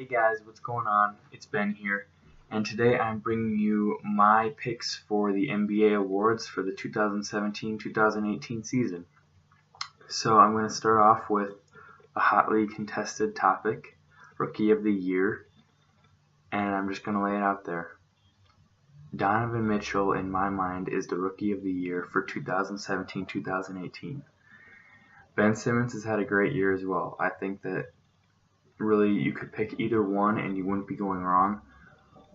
Hey guys, what's going on? It's Ben here, and today I'm bringing you my picks for the NBA awards for the 2017-2018 season. So I'm going to start off with a hotly contested topic, Rookie of the Year, and I'm just going to lay it out there. Donovan Mitchell, in my mind, is the Rookie of the Year for 2017-2018. Ben Simmons has had a great year as well. I think that really you could pick either one and you wouldn't be going wrong,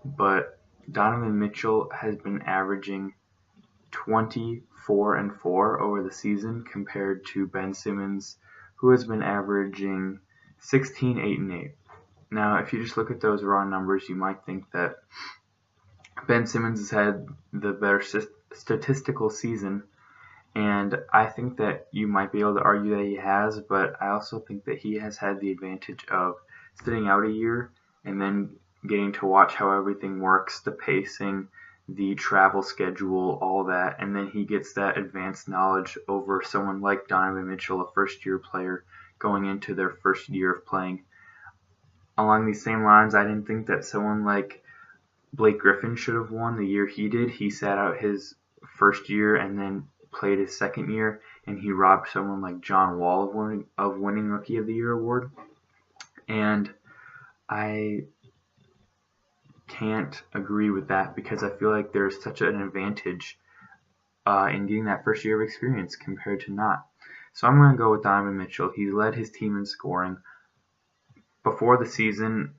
but Donovan Mitchell has been averaging 24-4 over the season compared to Ben Simmons, who has been averaging 16-8-8. Now if you just look at those raw numbers, you might think that Ben Simmons has had the better statistical season, and I think that you might be able to argue that he has, but I also think that he has had the advantage of sitting out a year and then getting to watch how everything works, the pacing, the travel schedule, all that, and then he gets that advanced knowledge over someone like Donovan Mitchell, a first-year player, going into their first year of playing. Along these same lines, I didn't think that someone like Blake Griffin should have won the year he did. He sat out his first year and then played his second year, and he robbed someone like John Wall of winning Rookie of the Year award. And I can't agree with that because I feel like there's such an advantage in getting that first year of experience compared to not. So I'm going to go with Donovan Mitchell. He led his team in scoring. Before the season,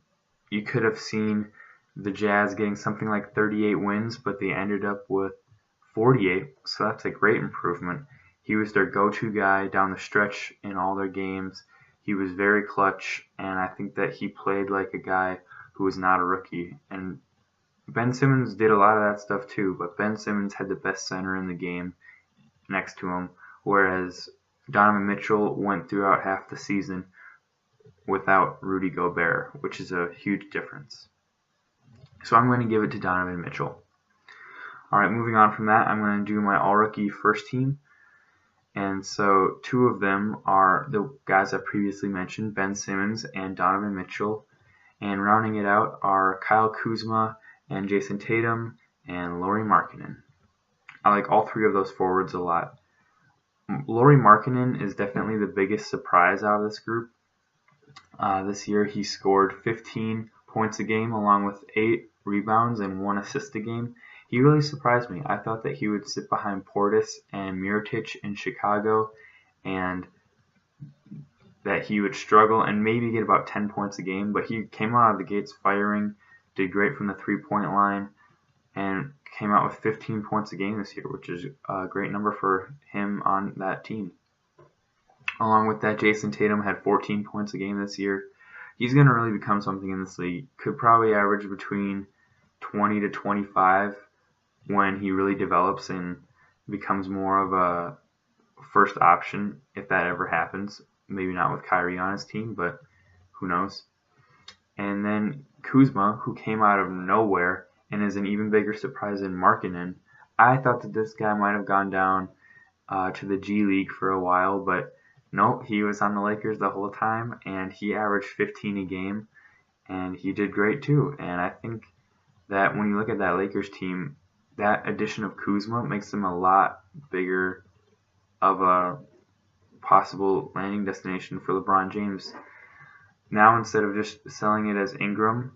you could have seen the Jazz getting something like 38 wins, but they ended up with 48, so that's a great improvement. He was their go-to guy down the stretch in all their games. He was very clutch, and I think that he played like a guy who was not a rookie. And Ben Simmons did a lot of that stuff too, but Ben Simmons had the best center in the game next to him, whereas Donovan Mitchell went throughout half the season without Rudy Gobert, which is a huge difference. So I'm going to give it to Donovan Mitchell. Alright, moving on from that, I'm going to do my All-Rookie first team. And so two of them are the guys I previously mentioned, Ben Simmons and Donovan Mitchell. And rounding it out are Kyle Kuzma and Jason Tatum and Lauri Markkanen. I like all three of those forwards a lot. Lauri Markkanen is definitely the biggest surprise out of this group. This year he scored 15 points a game along with 8 rebounds and 1 assist a game. He really surprised me. I thought that he would sit behind Portis and Mirotic in Chicago and that he would struggle and maybe get about 10 points a game, but he came out of the gates firing, did great from the three-point line, and came out with 15 points a game this year, which is a great number for him on that team. Along with that, Jason Tatum had 14 points a game this year. He's going to really become something in this league. Could probably average between 20 to 25 when he really develops and becomes more of a first option, if that ever happens. Maybe not with Kyrie on his team, but who knows. And then Kuzma, who came out of nowhere and is an even bigger surprise than Markkanen. I thought that this guy might have gone down to the G League for a while, but no, he was on the Lakers the whole time, and he averaged 15 a game, and he did great too. And I think that when you look at that Lakers team, that addition of Kuzma makes them a lot bigger of a possible landing destination for LeBron James. Now instead of just selling it as Ingram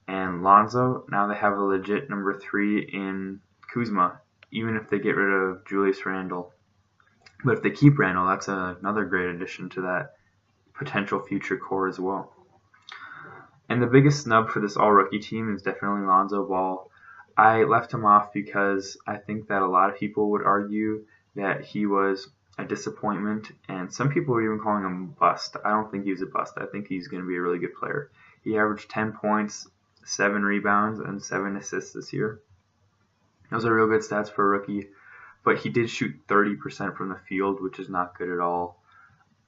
and Lonzo, now they have a legit number 3 in Kuzma, even if they get rid of Julius Randle. But if they keep Randle, that's another great addition to that potential future core as well. And the biggest snub for this all-rookie team is definitely Lonzo Ball. I left him off because I think that a lot of people would argue that he was a disappointment, and some people are even calling him a bust. I don't think he's a bust. I think he's going to be a really good player. He averaged 10 points, 7 rebounds, and 7 assists this year. Those are real good stats for a rookie, but he did shoot 30% from the field, which is not good at all.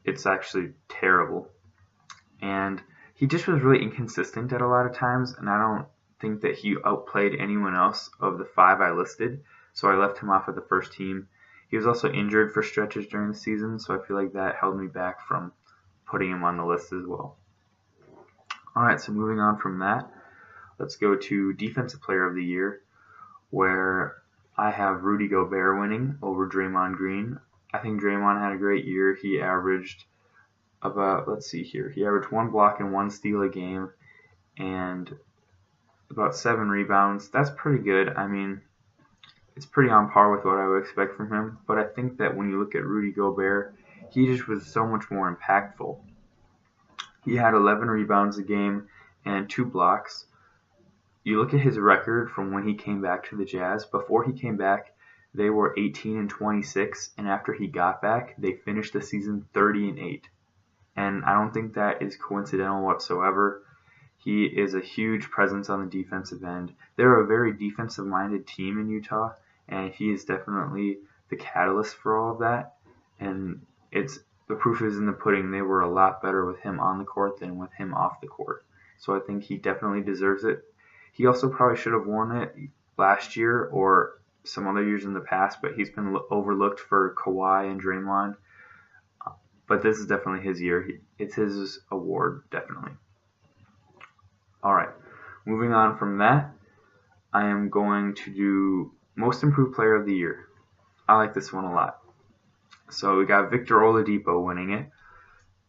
It's actually terrible. And he just was really inconsistent at a lot of times, and I don't think that he outplayed anyone else of the 5 I listed, so I left him off of the first team. He was also injured for stretches during the season, so I feel like that held me back from putting him on the list as well. Alright, so moving on from that, let's go to Defensive Player of the Year, where I have Rudy Gobert winning over Draymond Green. I think Draymond had a great year. He averaged about, he averaged 1 block and 1 steal a game and about 7 rebounds. That's pretty good. I mean, it's pretty on par with what I would expect from him. But I think that when you look at Rudy Gobert, he just was so much more impactful. He had 11 rebounds a game and 2 blocks. You look at his record from when he came back to the Jazz. Before he came back, they were 18-26, and after he got back, they finished the season 30-8. And I don't think that is coincidental whatsoever. He is a huge presence on the defensive end. They're a very defensive-minded team in Utah, and he is definitely the catalyst for all of that. And the proof is in the pudding. They were a lot better with him on the court than with him off the court. So I think he definitely deserves it. He also probably should have won it last year or some other years in the past, but he's been overlooked for Kawhi and Draymond. But this is definitely his year. It's his award, definitely. Alright, moving on from that, I am going to do Most Improved Player of the Year. I like this one a lot. So we got Victor Oladipo winning it.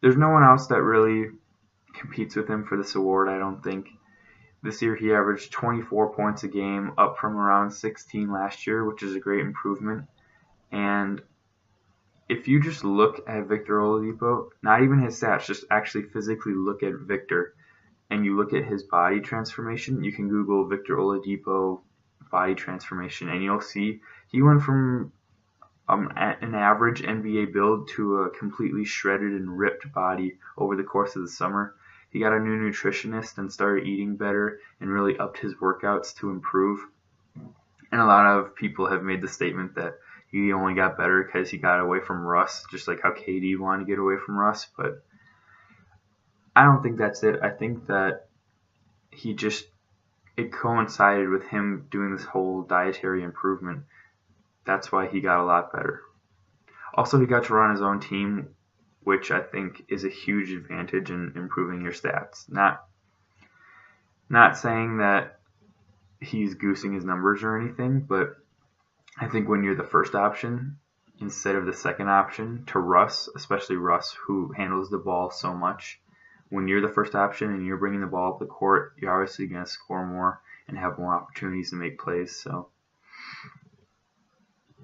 There's no one else that really competes with him for this award, I don't think. This year he averaged 24 points a game, up from around 16 last year, which is a great improvement. And if you just look at Victor Oladipo, not even his stats, just actually physically look at Victor, and you look at his body transformation, you can Google Victor Oladipo body transformation, and you'll see he went from an average NBA build to a completely shredded and ripped body over the course of the summer. He got a new nutritionist and started eating better and really upped his workouts to improve. And a lot of people have made the statement that he only got better because he got away from Russ, just like how KD wanted to get away from Russ. But I don't think that's it. I think that it coincided with him doing this whole dietary improvement. That's why he got a lot better. Also, he got to run his own team, which I think is a huge advantage in improving your stats. Not saying that he's goosing his numbers or anything, but I think when you're the first option instead of the second option to Russ, especially Russ who handles the ball so much, when you're the first option and you're bringing the ball up the court, you're obviously going to score more and have more opportunities to make plays. So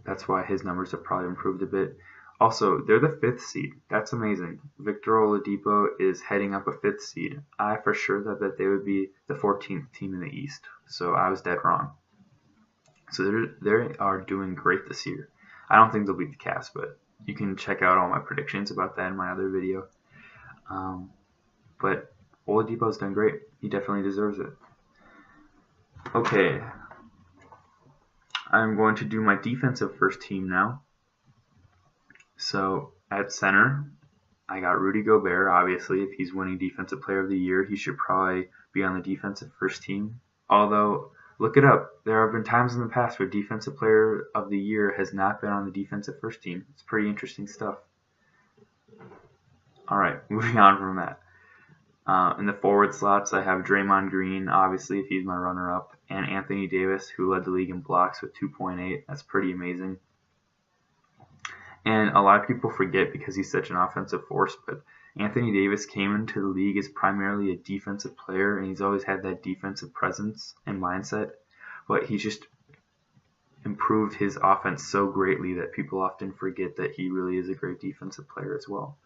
that's why his numbers have probably improved a bit. Also, they're the 5th seed. That's amazing. Victor Oladipo is heading up a 5th seed. I for sure thought that they would be the 14th team in the East, so I was dead wrong. So they are doing great this year. I don't think they'll beat the Cavs, but you can check out all my predictions about that in my other video. But Oladipo's done great. He definitely deserves it. Okay. I'm going to do my defensive first team now. So at center, I got Rudy Gobert. Obviously, if he's winning Defensive Player of the Year, he should probably be on the defensive first team. Although, look it up. There have been times in the past where Defensive Player of the Year has not been on the defensive first team. It's pretty interesting stuff. Alright, moving on from that. In the forward slots, I have Draymond Green, obviously, if he's my runner-up, and Anthony Davis, who led the league in blocks with 2.8. That's pretty amazing. And a lot of people forget because he's such an offensive force, but Anthony Davis came into the league as primarily a defensive player, and he's always had that defensive presence and mindset, but he's just improved his offense so greatly that people often forget that he really is a great defensive player as well.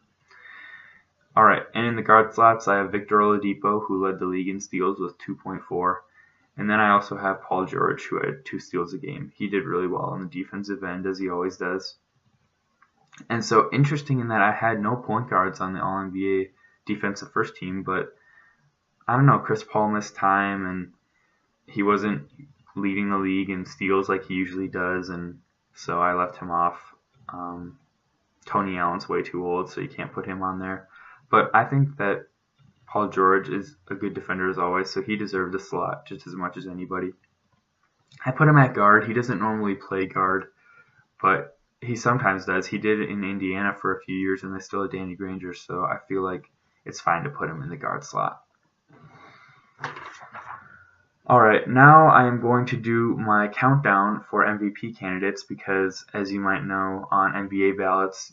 Alright, and in the guard slots, I have Victor Oladipo, who led the league in steals with 2.4. And then I also have Paul George, who had 2 steals a game. He did really well on the defensive end, as he always does. And so, interesting in that I had no point guards on the AllNBA defensive first team, but I don't know, Chris Paul missed time, and he wasn't leading the league in steals like he usually does, and so I left him off. Tony Allen's way too old, so you can't put him on there. But I think that Paul George is a good defender as always, so he deserved a slot just as much as anybody. I put him at guard. He doesn't normally play guard, but he sometimes does. He did it in Indiana for a few years, and they still had Danny Granger, so I feel like it's fine to put him in the guard slot. Alright, now I am going to do my countdown for MVP candidates because, as you might know, on NBA ballots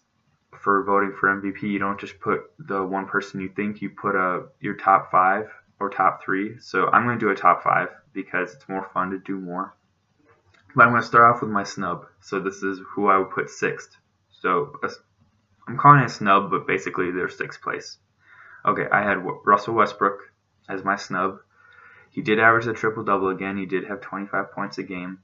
for voting for MVP, you don't just put the one person you think, you put your top 5 or top 3. So I'm going to do a top 5 because it's more fun to do more. But I'm going to start off with my snub. So this is who I would put 6th. So I'm calling it a snub, but basically they're 6th place. Okay, I had Russell Westbrook as my snub. He did average a triple-double again. He did have 25 points a game.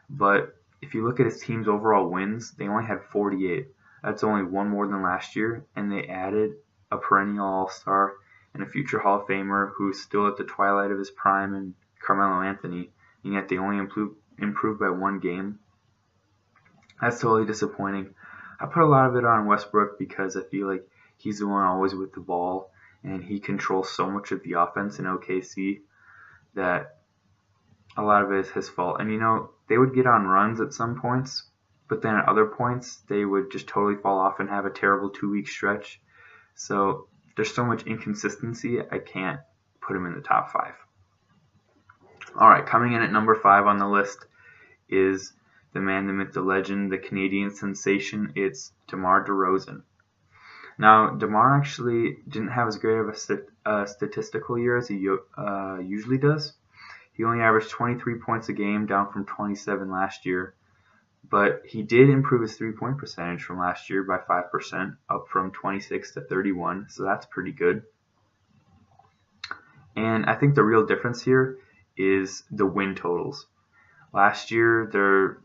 But if you look at his team's overall wins, they only had 48. That's only one more than last year, and they added a perennial All-Star and a future Hall of Famer who's still at the twilight of his prime in Carmelo Anthony, and yet they only improved by one game. That's totally disappointing. I put a lot of it on Westbrook because I feel like he's the one always with the ball, and he controls so much of the offense in OKC that a lot of it is his fault. And they would get on runs at some points, but then at other points they would just totally fall off and have a terrible 2-week stretch. So there's so much inconsistency, I can't put him in the top 5. Alright, coming in at number 5 on the list is the man, the myth, the legend, the Canadian sensation. It's DeMar DeRozan. Now, DeMar actually didn't have as great of a statistical year as he usually does. He only averaged 23 points a game, down from 27 last year. But he did improve his three-point percentage from last year by 5%, up from 26 to 31, so that's pretty good. And I think the real difference here is the win totals. Last year, they're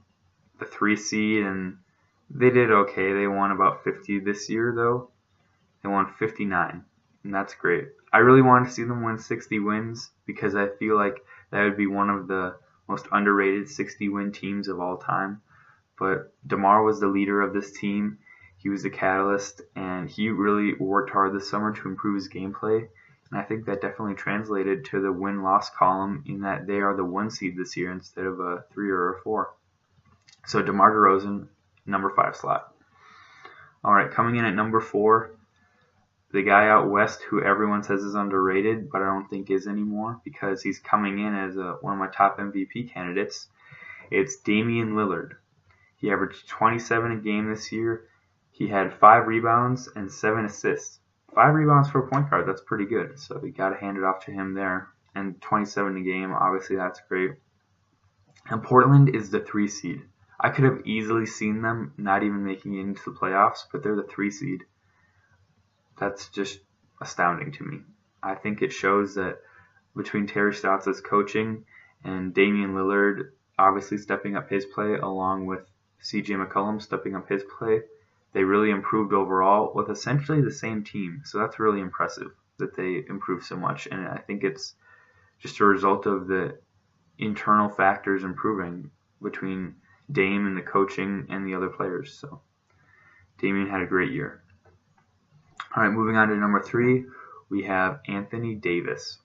the 3 seed, and they did okay. They won about 50. This year, though, they won 59, and that's great. I really wanted to see them win 60 wins because I feel like that would be one of the most underrated 60-win teams of all time. But DeMar was the leader of this team. He was the catalyst, and he really worked hard this summer to improve his gameplay. And I think that definitely translated to the win-loss column in that they are the 1 seed this year instead of a 3 or a 4. So DeMar DeRozan, number 5 slot. Alright, coming in at number 4, the guy out west who everyone says is underrated, but I don't think is anymore because he's coming in as one of my top MVP candidates. It's Damian Lillard. He averaged 27 a game this year. He had 5 rebounds and 7 assists. 5 rebounds for a point guard, that's pretty good. So we got to hand it off to him there. And 27 a game, obviously that's great. And Portland is the 3 seed. I could have easily seen them not even making it into the playoffs, but they're the 3 seed. That's just astounding to me. I think it shows that between Terry Stotts' coaching and Damian Lillard obviously stepping up his play along with CJ McCollum stepping up his play, they really improved overall with essentially the same team. So that's really impressive that they improved so much. And I think it's just a result of the internal factors improving between Dame and the coaching and the other players. So Damian had a great year. All right, moving on to number 3, we have Anthony Davis.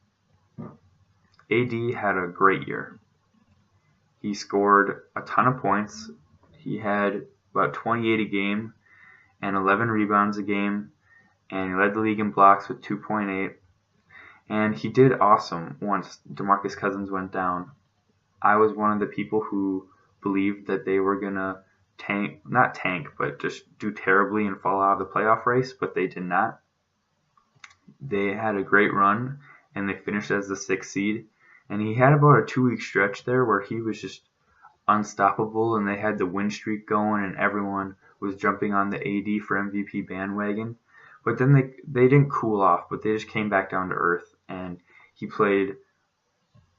AD had a great year. He scored a ton of points. He had about 28 a game and 11 rebounds a game, and he led the league in blocks with 2.8. And he did awesome once DeMarcus Cousins went down. I was one of the people who believed that they were going to not tank, but just do terribly and fall out of the playoff race, but they did not. They had a great run, and they finished as the 6th seed. And he had about a 2-week stretch there where he was just unstoppable, and they had the win streak going, and everyone was jumping on the AD for MVP bandwagon. But then they didn't cool off, but they just came back down to earth, and he played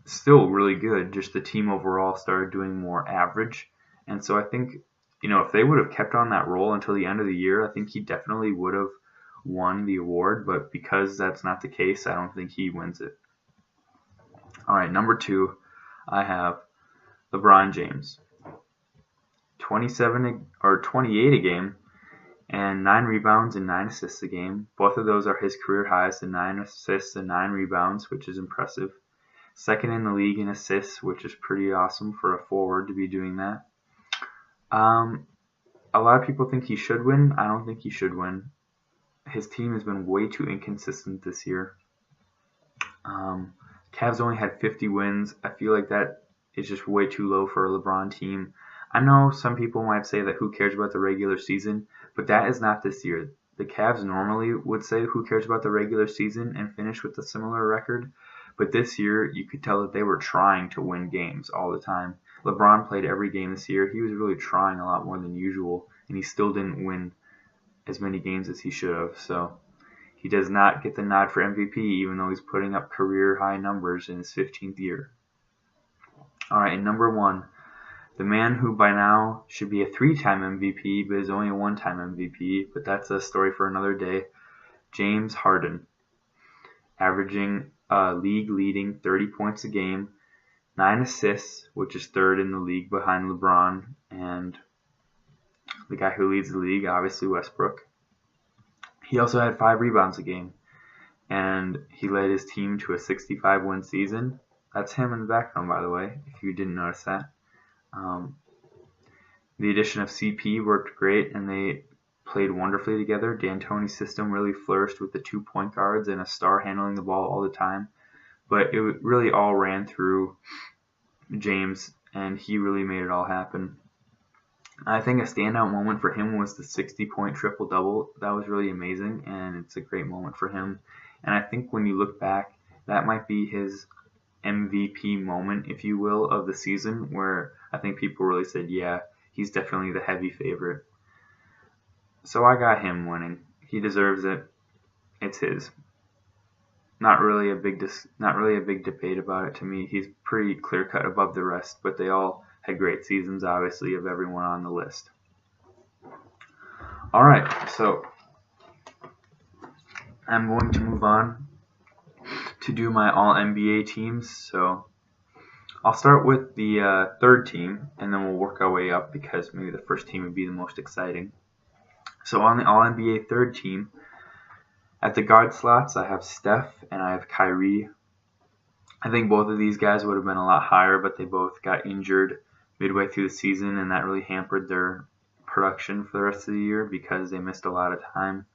still really good. Just the team overall started doing more average. And so I think, if they would have kept on that roll until the end of the year, I think he definitely would have won the award. But because that's not the case, I don't think he wins it. All right, number 2, I have LeBron James. 28 a game and 9 rebounds and 9 assists a game. Both of those are his career highs, the 9 assists and 9 rebounds, which is impressive. Second in the league in assists, which is pretty awesome for a forward to be doing that. A lot of people think he should win. I don't think he should win. His team has been way too inconsistent this year. Cavs only had 50 wins. I feel like that is just way too low for a LeBron team. I know some people might say that who cares about the regular season, but that is not this year. The Cavs normally would say who cares about the regular season and finish with a similar record, but this year you could tell that they were trying to win games all the time. LeBron played every game this year. He was really trying a lot more than usual, and he still didn't win as many games as he should have. So he does not get the nod for MVP, even though he's putting up career high numbers in his 15th year. All right, and number 1, the man who by now should be a 3-time MVP, but is only a 1-time MVP, but that's a story for another day. James Harden, averaging a league-leading 30 points a game, 9 assists, which is 3rd in the league behind LeBron and the guy who leads the league, obviously Westbrook. He also had 5 rebounds a game, and he led his team to a 65-win season. That's him in the background, by the way, if you didn't notice that. The addition of CP worked great, and they played wonderfully together. D'Antoni's system really flourished with the 2 point guards and a star handling the ball all the time. But it really all ran through James, and he really made it all happen. I think a standout moment for him was the 60-point triple-double. That was really amazing, and it's a great moment for him. And I think when you look back, that might be his MVP moment, if you will, of the season, where I think people really said, yeah, he's definitely the heavy favorite. So I got him winning. He deserves it. It's his. Not really a big debate about it to me. He's pretty clear-cut above the rest, but they all had great seasons, obviously, of everyone on the list. All right, so I'm going to move on to do my All-NBA teams. So I'll start with the 3rd team, and then we'll work our way up because maybe the first team would be the most exciting. So on the All-NBA 3rd team, at the guard slots, I have Steph and I have Kyrie. I think both of these guys would have been a lot higher, but they both got injured midway through the season, and that really hampered their production for the rest of the year because they missed a lot of time.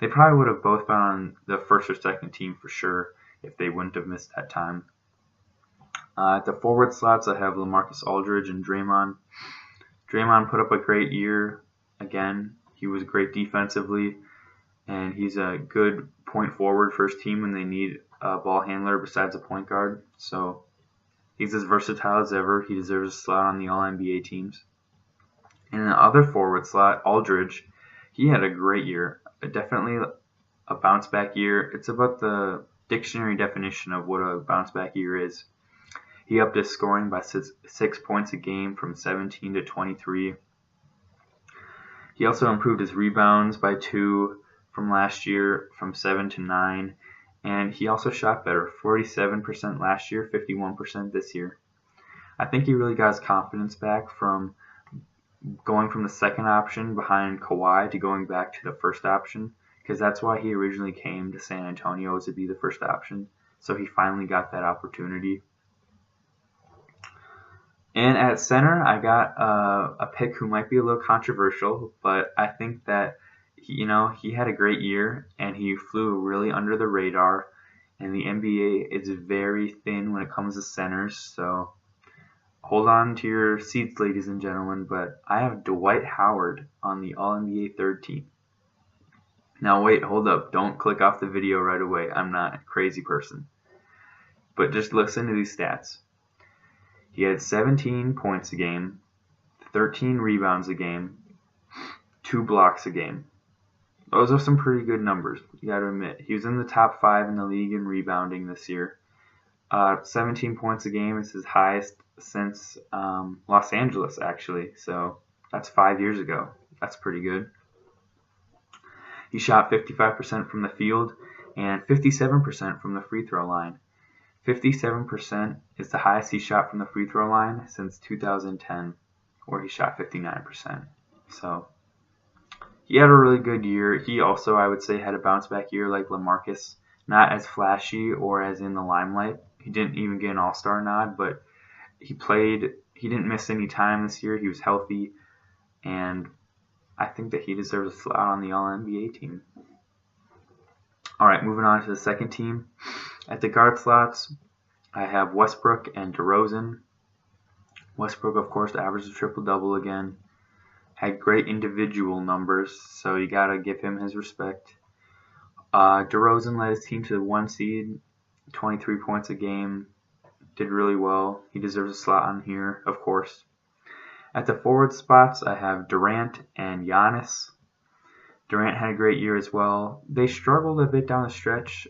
They probably would have both been on the 1st or 2nd team for sure if they wouldn't have missed that time. At the forward slots, I have LaMarcus Aldridge and Draymond. Draymond put up a great year again. He was great defensively, and he's a good point forward for his team when they need a ball handler besides a point guard. So he's as versatile as ever. He deserves a slot on the All-NBA teams. And in the other forward slot, Aldridge, he had a great year. Definitely a bounce-back year. It's about the dictionary definition of what a bounce-back year is. He upped his scoring by 6 points a game from 17 to 23. He also improved his rebounds by 2 from last year, from 7 to 9. And he also shot better, 47% last year, 51% this year. I think he really got his confidence back from going from the 2nd option behind Kawhi to going back to the 1st option, because that's why he originally came to San Antonio, was to be the 1st option. So he finally got that opportunity. And at center, I got a pick who might be a little controversial, but I think that he had a great year, and he flew really under the radar, and the NBA is very thin when it comes to centers, so hold on to your seats, ladies and gentlemen, but I have Dwight Howard on the All-NBA 3rd team. Now wait, hold up, don't click off the video right away. I'm not a crazy person. But just listen to these stats. He had 17 points a game, 13 rebounds a game, 2 blocks a game. Those are some pretty good numbers, you got to admit. He was in the top 5 in the league in rebounding this year. 17 points a game is his highest since Los Angeles, actually. So that's 5 years ago. That's pretty good. He shot 55% from the field and 57% from the free throw line. 57% is the highest he shot from the free throw line since 2010, where he shot 59%. So he had a really good year. He also, I would say, had a bounce back year like LaMarcus. Not as flashy or as in the limelight. He didn't even get an all-star nod, but he didn't miss any time this year. He was healthy, and I think that he deserves a slot on the All-NBA team. All right, moving on to the 2nd team. At the guard slots, I have Westbrook and DeRozan. Westbrook, of course, averaged a triple-double again. Had great individual numbers, so you gotta give him his respect. DeRozan led his team to the 1 seed, 23 points a game. Did really well. He deserves a slot on here, of course. At the forward spots, I have Durant and Giannis. Durant had a great year as well. They struggled a bit down the stretch.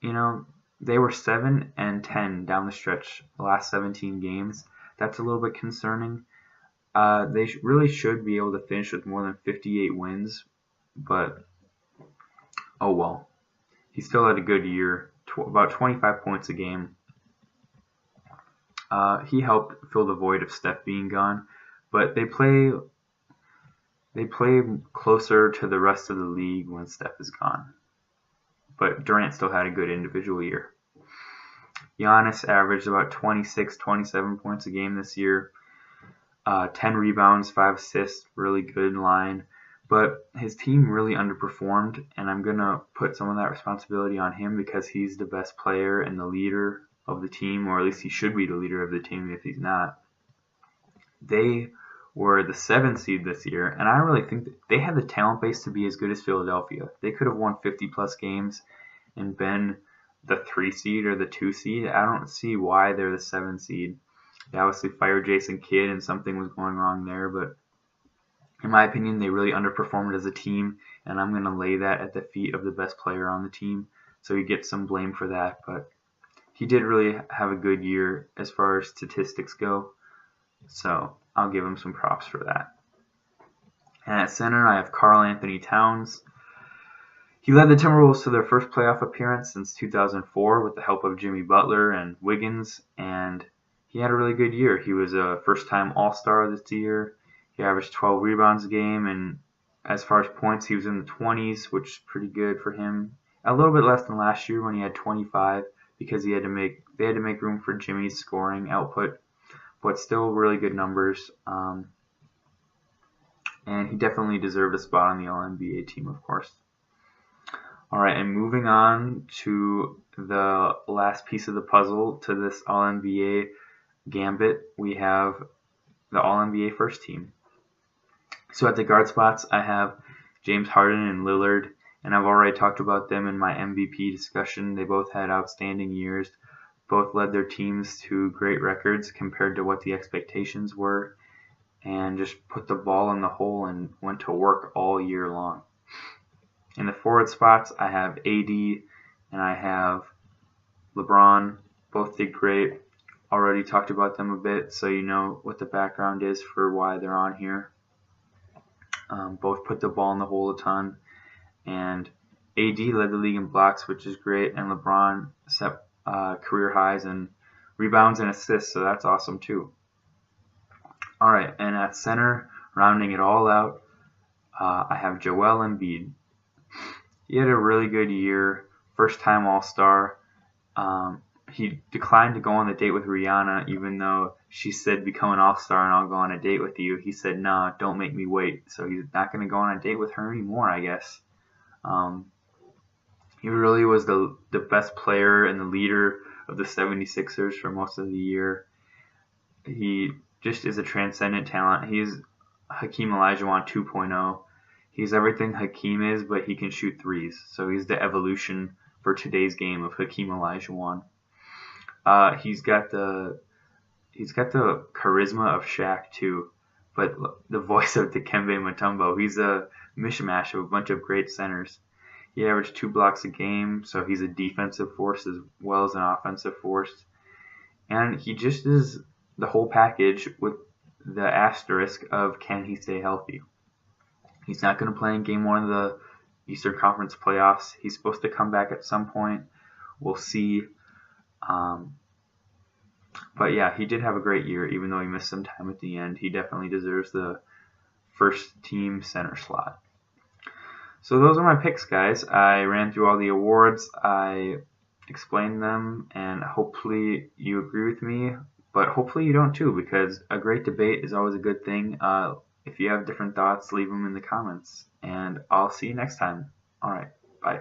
You know, they were 7-10 down the stretch the last 17 games. That's a little bit concerning. They really should be able to finish with more than 58 wins, but oh well. He still had a good year, about 25 points a game. He helped fill the void of Steph being gone, but they play closer to the rest of the league when Steph is gone. But Durant still had a good individual year. Giannis averaged about 26, 27 points a game this year. 10 rebounds, 5 assists, really good line. But his team really underperformed, and I'm going to put some of that responsibility on him because he's the best player and the leader of the team, or at least he should be the leader of the team if he's not. They were the 7th seed this year, and I really think that they had the talent base to be as good as Philadelphia. They could have won 50-plus games and been the 3 seed or the 2 seed. I don't see why they're the 7th seed. They obviously fired Jason Kidd, and something was going wrong there, but in my opinion, they really underperformed as a team, and I'm going to lay that at the feet of the best player on the team, so he gets some blame for that, but he did really have a good year as far as statistics go, so I'll give him some props for that. And at center, I have Karl-Anthony Towns. He led the Timberwolves to their first playoff appearance since 2004 with the help of Jimmy Butler and Wiggins, and he had a really good year. He was a first-time All-Star this year. He averaged 12 rebounds a game, and as far as points, he was in the 20s, which is pretty good for him. A little bit less than last year when he had 25 because they had to make room for Jimmy's scoring output, but still really good numbers. And he definitely deserved a spot on the AllNBA team, of course. All right, and moving on to the last piece of the puzzle to this AllNBA gambit, we have the AllNBA first team. So at the guard spots, I have James Harden and Lillard, and I've already talked about them in my MVP discussion. They both had outstanding years. Both led their teams to great records compared to what the expectations were, and just put the ball in the hole and went to work all year long. In the forward spots, I have AD and I have LeBron. Both did great. Already talked about them a bit, so you know what the background is for why they're on here. Both put the ball in the hole a ton, and AD led the league in blocks, which is great, and LeBron set career highs in rebounds and assists, so that's awesome too. All right, and at center, rounding it all out, I have Joel Embiid. He had a really good year, first-time All-Star. He declined to go on the date with Rihanna, even though she said, become an All-Star and I'll go on a date with you. He said, no, don't make me wait. So he's not going to go on a date with her anymore, I guess. He really was the best player and the leader of the 76ers for most of the year. He just is a transcendent talent. He's Hakeem Olajuwon 2.0. He's everything Hakeem is, but he can shoot threes. So he's the evolution for today's game of Hakeem Olajuwon. He's got the charisma of Shaq too, but the voice of Dikembe Mutombo. He's a mishmash of a bunch of great centers. He averaged 2 blocks a game, so he's a defensive force as well as an offensive force. And he just is the whole package with the asterisk of can he stay healthy. He's not going to play in Game 1 of the Eastern Conference playoffs. He's supposed to come back at some point. We'll see. But yeah, he did have a great year, even though he missed some time at the end. He definitely deserves the first team center slot. So those are my picks, guys. I ran through all the awards. I explained them, and hopefully you agree with me. But hopefully you don't too, because a great debate is always a good thing. If you have different thoughts, leave them in the comments. And I'll see you next time. All right, bye.